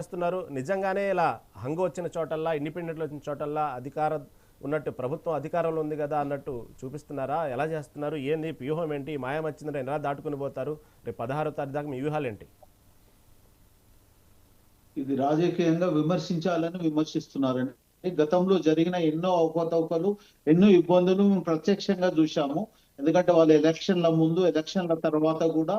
చేస్తున్నారు నిజంగానే ఇలా హంగు వచ్చిన చోటల్లా ఇండిపెండెంట్లు వచ్చిన చోటల్లా అధికారం ఉన్నట్టు ప్రభుత్వం అధికారంలో ఉంది కదా అన్నట్టు చూపిస్తున్నారా? ఎలా చేస్తున్నారు? ఏంది వ్యూహం ఏంటి? మాయం వచ్చిందంటే ఎలా దాటుకుని పోతారు? రేపు 16వ తారీఖు దాకా మీ వ్యూహాలు ఏంటి? ఇది రాజకీయంగా విమర్శించాలని విమర్శిస్తున్నారండి. గతంలో జరిగిన ఎన్నో అవకతవకలు, ఎన్నో ఇబ్బందులు మేము ప్రత్యక్షంగా చూశాము. ఎందుకంటే వాళ్ళు ఎలక్షన్ల ముందు, ఎలక్షన్ల తర్వాత కూడా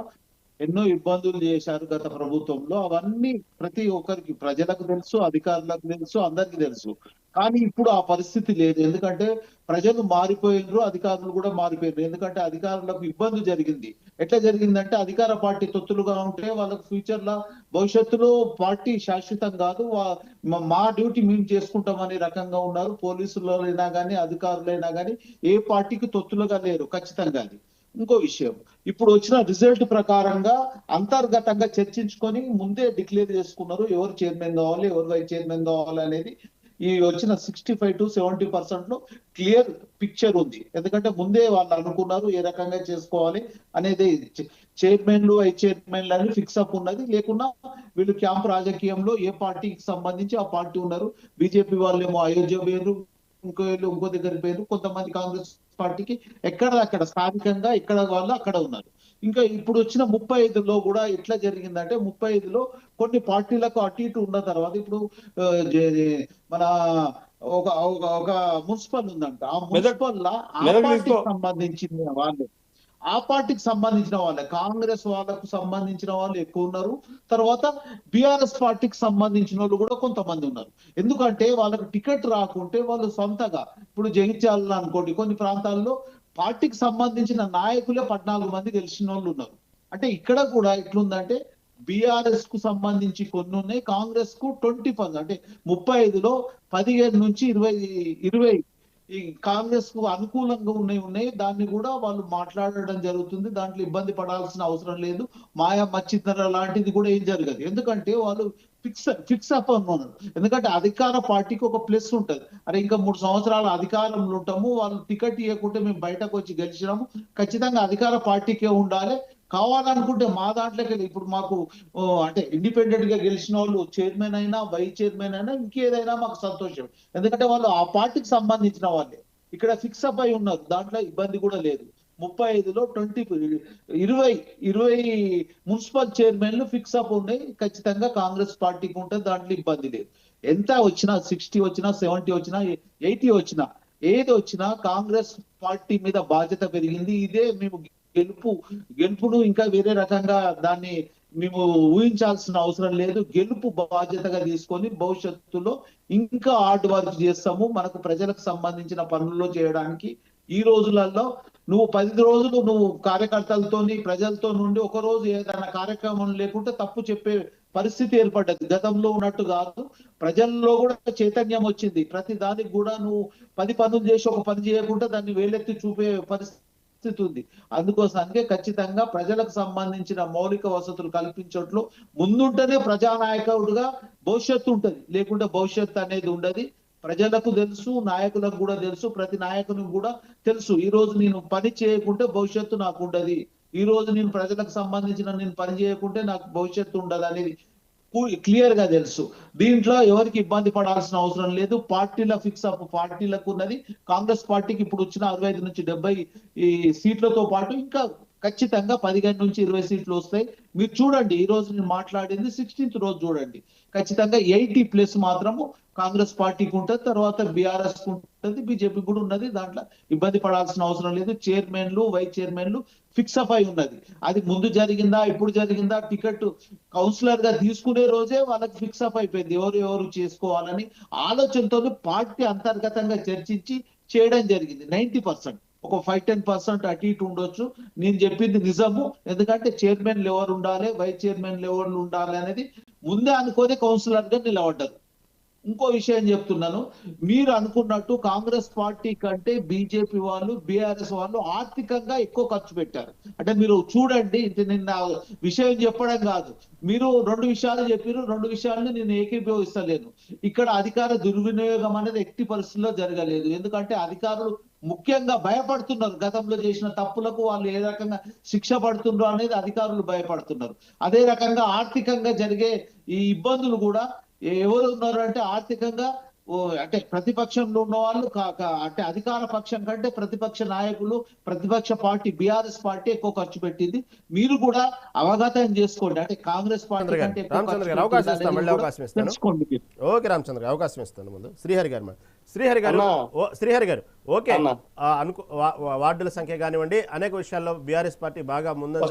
ఎన్నో ఇబ్బందులు చేశారు గత ప్రభుత్వంలో. అవన్నీ ప్రతి ఒక్కరికి, ప్రజలకు తెలుసు, అధికారులకు తెలుసు, అందరికి తెలుసు. కానీ ఇప్పుడు ఆ పరిస్థితి లేదు. ఎందుకంటే ప్రజలు మారిపోయినరు, అధికారులు కూడా మారిపోయినారు. ఎందుకంటే అధికారులకు ఇబ్బంది జరిగింది. ఎట్లా జరిగిందంటే అధికార పార్టీ తొత్తులుగా ఉంటే వాళ్ళకు ఫ్యూచర్ లో, భవిష్యత్తులో పార్టీ శాశ్వతం కాదు, మా డ్యూటీ మేము చేసుకుంటామనే రకంగా ఉన్నారు. పోలీసులైనా కానీ, అధికారులైనా కానీ ఏ పార్టీకి తొత్తులుగా లేరు ఖచ్చితంగా. అది ఇంకో విషయం. ఇప్పుడు వచ్చిన రిజల్ట్ ప్రకారంగా అంతర్గతంగా చర్చించుకొని ముందే డిక్లేర్ చేసుకున్నారు ఎవరు చైర్మన్ కావాలి, ఎవరు వైస్ చైర్మన్ కావాలి అనేది. ఈ వచ్చిన 65 to 70% లో క్లియర్ పిక్చర్ ఉంది. ఎందుకంటే ముందే వాళ్ళు అనుకున్నారు ఏ రకంగా చేసుకోవాలి అనేది. చైర్మన్లు, వైస్ చైర్మన్లు అని ఫిక్స్ అప్ ఉన్నది. లేకున్నా వీళ్ళు క్యాంప్ రాజకీయంలో ఏ పార్టీకి సంబంధించి ఆ పార్టీ ఉన్నారు. బీజేపీ వాళ్ళేమో అయోధ్య పేరు, ఇంకో దగ్గర పేరు, కొంతమంది కాంగ్రెస్ పార్టీకి ఎక్కడ అక్కడ స్థానికంగా ఎక్కడ వాళ్ళు అక్కడ ఉన్నారు. ఇంకా ఇప్పుడు వచ్చిన 35లో కూడా ఎట్లా జరిగిందంటే 35లో కొన్ని పార్టీలకు అటు ఇటు ఉన్న తర్వాత ఇప్పుడు మన ఒక ఒక మున్సిపల్ ఉందంట. ఆ మున్సిపల్ లా ఆ పార్టీకి సంబంధించిన వాళ్ళు, ఆ పార్టీకి సంబంధించిన వాళ్ళే, కాంగ్రెస్ వాళ్ళకు సంబంధించిన వాళ్ళు ఎక్కువ ఉన్నారు. తర్వాత బిఆర్ఎస్ పార్టీకి సంబంధించిన వాళ్ళు కూడా కొంతమంది ఉన్నారు. ఎందుకంటే వాళ్ళకి టికెట్ రాకుంటే వాళ్ళు సొంతగా, ఇప్పుడు జగిత్యాల అనుకోండి, కొన్ని ప్రాంతాల్లో పార్టీకి సంబంధించిన నాయకులే 14 మంది గెలిచిన వాళ్ళు ఉన్నారు. అంటే ఇక్కడ కూడా ఎట్లుందంటే బిఆర్ఎస్ కు సంబంధించి కొన్ని ఉన్నాయి, కాంగ్రెస్ కు 20%, అంటే 35లో 15 నుంచి 20 ఈ కాంగ్రెస్ కు అనుకూలంగా ఉన్నాయి. దాన్ని కూడా వాళ్ళు మాట్లాడడం జరుగుతుంది. దాంట్లో ఇబ్బంది పడాల్సిన అవసరం లేదు. మాయా మచ్చితర లాంటిది కూడా ఏం జరగదు. ఎందుకంటే వాళ్ళు ఫిక్స్ అప్ అన్నారు. ఎందుకంటే అధికార పార్టీకి ఒక ప్లస్ ఉంటది. అరే ఇంకా 3 సంవత్సరాలు అధికారంలో ఉంటాము, వాళ్ళు టికెట్ ఇవ్వకుంటే మేము బయటకు వచ్చి గెలిచినాము, ఖచ్చితంగా అధికార పార్టీకే ఉండాలి. కావాలనుకుంటే మా దాంట్లోకి ఇప్పుడు మాకు అంటే ఇండిపెండెంట్ గా గెలిచిన వాళ్ళు చైర్మన్ అయినా, వైస్ చైర్మన్ అయినా, ఇంకేదైనా మాకు సంతోషం. ఎందుకంటే వాళ్ళు ఆ పార్టీకి సంబంధించిన వాళ్ళే ఇక్కడ ఫిక్స్ అప్ అయి ఉన్నారు. దాంట్లో ఇబ్బంది కూడా లేదు. 35లో 20 మున్సిపల్ చైర్మన్లు ఫిక్స్ అప్ ఉన్నాయి. ఖచ్చితంగా కాంగ్రెస్ పార్టీకి ఉంటుంది. దాంట్లో ఇబ్బంది లేదు. ఎంత వచ్చినా, 60 వచ్చినా, 70 వచ్చినా, 80 వచ్చినా, ఏది వచ్చినా కాంగ్రెస్ పార్టీ మీద బాధ్యత పెరిగింది. ఇదే మేము గెలుపును ఇంకా వేరే రకంగా దాన్ని మేము ఊహించాల్సిన అవసరం లేదు. గెలుపు బాధ్యతగా తీసుకొని భవిష్యత్తులో ఇంకా హార్డ్ వర్క్ చేస్తాము. మనకు ప్రజలకు సంబంధించిన పనుల్లో చేయడానికి ఈ రోజులలో నువ్వు 10 రోజులు నువ్వు కార్యకర్తలతోని, ప్రజలతో నుండి ఒక రోజు ఏదైనా కార్యక్రమం లేకుంటే తప్పు చెప్పే పరిస్థితి ఏర్పడ్డది. గతంలో ఉన్నట్టు కాదు. ప్రజల్లో కూడా చైతన్యం వచ్చింది. ప్రతి దానికి కూడా నువ్వు 10 పనులు చేసి ఒక పని చేయకుండా దాన్ని వేలెత్తి చూపే పరిస్థితి ఉంది. అందుకోసానికి ఖచ్చితంగా ప్రజలకు సంబంధించిన మౌలిక వసతులు కల్పించట్లో ముందుంటేనే ప్రజానాయకుడుగా భవిష్యత్తు ఉంటది. లేకుంటే భవిష్యత్తు అనేది ఉండదు. ప్రజలకు తెలుసు, నాయకులకు కూడా తెలుసు, ప్రతి నాయకునికి కూడా తెలుసు. ఈ రోజు నేను పని చేయకుంటే భవిష్యత్తు నాకు ఉండదు, ఈ రోజు నేను ప్రజలకు సంబంధించిన నేను పని చేయకుంటే నాకు భవిష్యత్తు ఉండదు అనేది క్లియర్ గా తెలుసు. దీంట్లో ఎవరికి ఇబ్బంది పడాల్సిన అవసరం లేదు. పార్టీల ఫిక్స్ అప్ పార్టీలకు ఉన్నది. కాంగ్రెస్ పార్టీకి ఇప్పుడు వచ్చిన 65 నుంచి 70 ఈ సీట్లతో పాటు ఇంకా ఖచ్చితంగా 15 నుంచి 20 సీట్లు వస్తాయి. మీరు చూడండి, ఈ రోజు నేను మాట్లాడింది 16th రోజు చూడండి. ఖచ్చితంగా 80+ మాత్రము కాంగ్రెస్ పార్టీకి ఉంటుంది. తర్వాత బీఆర్ఎస్ కు ఉంటుంది, బీజేపీ కూడా ఉన్నది. దాంట్లో ఇబ్బంది పడాల్సిన అవసరం లేదు. చైర్మన్లు, వైస్ చైర్మన్లు ఫిక్స్ అప్ అయి ఉన్నది. అది ముందు జరిగిందా, ఇప్పుడు జరిగిందా, టికెట్ కౌన్సిలర్ గా తీసుకునే రోజే వాళ్ళకి ఫిక్స్ అప్ అయిపోయింది ఎవరు చేసుకోవాలని ఆలోచనతో పార్టీ అంతర్గతంగా చర్చించి చేయడం జరిగింది. 90%, ఒక 5-10% అటు ఇటు ఉండొచ్చు. నేను చెప్పింది నిజము. ఎందుకంటే చైర్మన్లు ఎవరు ఉండాలి, వైస్ చైర్మన్లు ఎవరు ఉండాలి అనేది ముందే అనుకోని కౌన్సిలర్ గా నిలబడ్డారు. ఇంకో విషయం చెప్తున్నాను, మీరు అనుకున్నట్టు కాంగ్రెస్ పార్టీ కంటే బీజేపీ వాళ్ళు, బీఆర్ఎస్ వాళ్ళు ఆర్థికంగా ఎక్కువ ఖర్చు పెట్టారు. అంటే మీరు చూడండి, నిన్న విషయం చెప్పడం కాదు, మీరు 2 విషయాలు చెప్పారు. 2 విషయాలను నేను ఏకీభవిస్తలేను. ఇక్కడ అధికార దుర్వినియోగం అనేది ఎట్టి పరిస్థితుల్లో జరగలేదు. ఎందుకంటే అధికారులు ముఖ్యంగా భయపడుతున్నారు. గతంలో చేసిన తప్పులకు వాళ్ళు ఏ రకంగా శిక్ష పడుతుండ్రో అనేది అధికారులు భయపడుతున్నారు. అదే రకంగా ఆర్థికంగా జరిగే ఈ ఇబ్బందులు కూడా ఎవరు ఉన్నారు అంటే ఆర్థికంగా అంటే ప్రతిపక్షంలో ఉన్న వాళ్ళు అంటే అధికార పక్షం కంటే ప్రతిపక్ష నాయకులు, ప్రతిపక్ష పార్టీ బీఆర్ఎస్ పార్టీ ఎక్కువ ఖర్చు పెట్టింది. మీరు కూడా అవగాహన చేసుకోండి. అంటే కాంగ్రెస్ పార్టీ కంటే రామచంద్ర గారు అవకాశం ఇస్తాను, మళ్ళీ అవకాశం ఇస్తాను. తెలుసుకోండి. ఓకే రామచంద్ర గారు అవకాశం ఇస్తాను. ముందు శ్రీహరి గారు శ్రీహరి గారు ఓకే వార్డుల సంఖ్య కానివ్వండి అనేక విషయాల్లో బీఆర్ఎస్ పార్టీ బాగా ముందంజలో